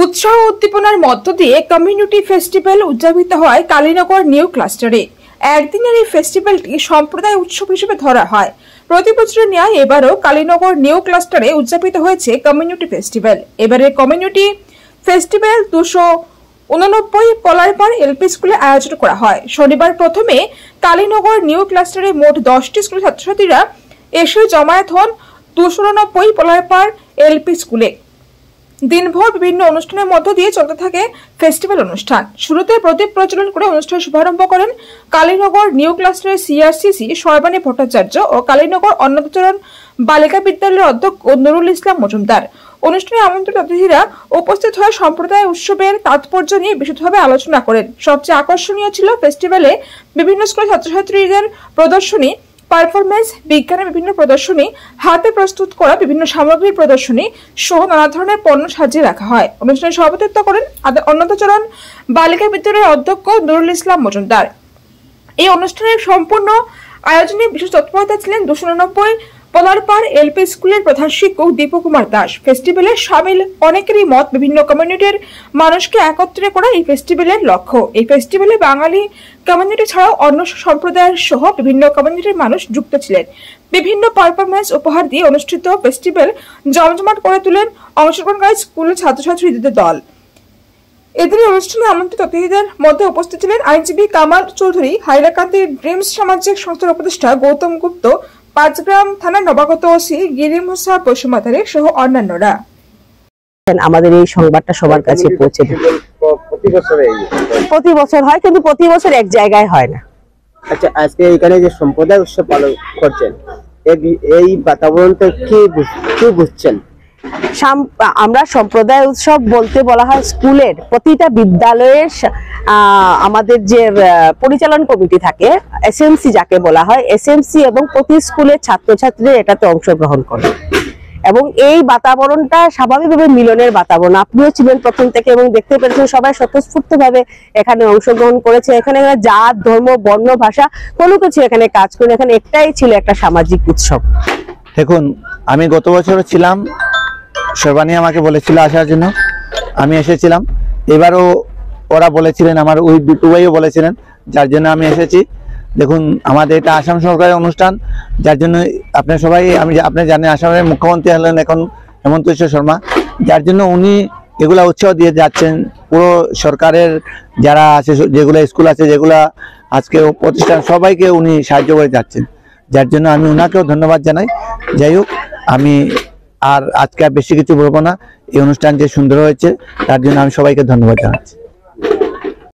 উৎসাহ উদ্দীপনার মধ্য দিয়ে কমিউনিটি ফেস্টিভ্যাল উদযাপিত হয় কালীনগর নিউ ক্লাস্টারে। একদিনের এই ফেস্টিভ্যালটি সম্প্রদায় উৎসব হিসেবে ধরা হয়। প্রতি বছরের ন্যায় এবারও কালীনগর নিউ ক্লাস্টারে উদযাপিত হয়েছে কমিউনিটি ফেস্টিভ্যাল। এবারের কমিউনিটি ফেস্টিভ্যাল 289 পলারপাড় এলপি স্কুলে আয়োজন করা হয়। শনিবার প্রথমে কালীনগর নিউ ক্লাস্টারে মোট 10টি স্কুলের ছাত্রছাত্রীরা এসে জমায়েত হন 289 পলারপাড় এলপি স্কুলে। দিনভর বিভিন্ন অনুষ্ঠানের মধ্য দিয়ে চলতে থাকে ফেস্টিভ্যাল অনুষ্ঠান। শুরুতে প্রদীপ প্রজ্বলন করে অনুষ্ঠানের শুভারম্ভ করেন কালীনগর নিউ ক্লাস্টারের সিআরসিসি সর্বাণী ভট্টাচার্য ও কালীনগর অন্নদাচরণ বালিকা বিদ্যালয়ের অধ্যক্ষ নুরুল ইসলাম মজুমদার। অনুষ্ঠানে আমন্ত্রিত অতিথিরা উপস্থিত হয়ে সম্প্রদায় উৎসবের তাৎপর্য নিয়ে বিশদভাবে আলোচনা করেন। সবচেয়ে আকর্ষণীয় ছিল ফেস্টিভ্যালে বিভিন্ন স্কুলের ছাত্রছাত্রীদের প্রদর্শনী, পারফরমেন্স, বিজ্ঞানের বিভিন্ন প্রদর্শনী, হাতে প্রস্তুত করা বিভিন্ন সামগ্রীর প্রদর্শনী সহ নানা ধরনের পণ্য সাজিয়ে রাখা হয়। অনুষ্ঠানে সভাপতিত্ব করেন অন্নদাচরণ বালিকা বিদ্যালয়ের অধ্যক্ষ নুরুল ইসলাম মজুমদার। এই অনুষ্ঠানের সম্পূর্ণ আয়োজনে বিশেষ তৎপরতা ছিলেন 289 পলারপাড় এলপি স্কুলের প্রধান শিক্ষক দীপকুমার দাস। ফেস্টিভ্যালে সামিল অনেকেরই মত বিভিন্ন কমিউনিটির মানুষকে একত্রে করা এই ফেস্টিভ্যালের লক্ষ্য। এই ফেস্টিভ্যালে বাঙালি কমিউনিটি ছাড়াও অন্য সম্প্রদায়ের সহ বিভিন্ন কমিউনিটির মানুষ যুক্ত ছিলেন। বিভিন্ন পারফরমেন্স উপহার দিয়ে অনুষ্ঠিত ফেস্টিভ্যাল জমজমাট করে তোলেন অংশগ্রহণকারী স্কুলের ছাত্রছাত্রীদের দল। এদিন অনুষ্ঠানে আমন্ত্রিত অতিথিদের মধ্যে উপস্থিত ছিলেন আইনজীবী কামাল চৌধুরী, হাইলাকান্দি ড্রিমস সামাজিক সংস্থার উপদেষ্টা গৌতম গুপ্ত, পাঁচগ্রাম থানার নবাগত ওসি গিরিম হোসা বসুমাতারি সহ অন্যান্যরা। আমাদের এই সংবাদটা সবার কাছে পৌঁছে দেয়। প্রতি বছর হয়, কিন্তু প্রতি বছর এক জায়গায় হয় না। আচ্ছা, আজকে এখানে যে সম্প্রদায় উৎসব পালন করছেন, এই বাতাবরণটা কি বুঝছেন? আমরা সম্প্রদায় উৎসব বলতে বলা হয় স্কুলের প্রতিটা বিদ্যালয়ের আমাদের যে পরিচালন কমিটি থাকে, এসএমসি যাকে বলা হয়, এসএমসি এবং প্রতি স্কুলের ছাত্রছাত্রীরা এটাতে অংশগ্রহণ করে এবং এই বাতাবরণটা স্বাভাবিকভাবে মিলনের বাতাবরণ। আপনিও ছিলেন প্রথম থেকে এবং দেখতে পেরেছেন সবাই স্বতঃস্ফূর্ত ভাবে এখানে অংশগ্রহণ করেছে। এখানে জাত, ধর্ম, বর্ণ, ভাষা কোনো কিছু এখানে কাজ করে, এখানে একটাই ছিল একটা সামাজিক উৎসব। দেখুন, আমি গত বছর ছিলাম, সর্বাণী আমাকে বলেছিল আসার জন্য, আমি এসেছিলাম। এবারও ওরা বলেছিলেন, আমার ওই দুটো ভাইও বলেছিলেন, যার জন্য আমি এসেছি। দেখুন, আমাদের এটা আসাম সরকারের অনুষ্ঠান, যার জন্য আপনার সবাই, আপনি জানেন আসামের মুখ্যমন্ত্রী হলেন এখন হেমন্ত বিশ্ব শর্মা, যার জন্য উনি এগুলা উৎসাহ দিয়ে যাচ্ছেন। পুরো সরকারের যারা আছে, যেগুলো স্কুল আছে, যেগুলা আজকে প্রতিষ্ঠান, সবাইকে উনি সাহায্য করে যাচ্ছেন, যার জন্য আমি ওনাকেও ধন্যবাদ জানাই। যাই হোক, আমি আর আজকে বেশি কিছু বলবো না। এই অনুষ্ঠান যে সুন্দর হয়েছে তার জন্য আমি সবাইকে ধন্যবাদ জানাচ্ছি।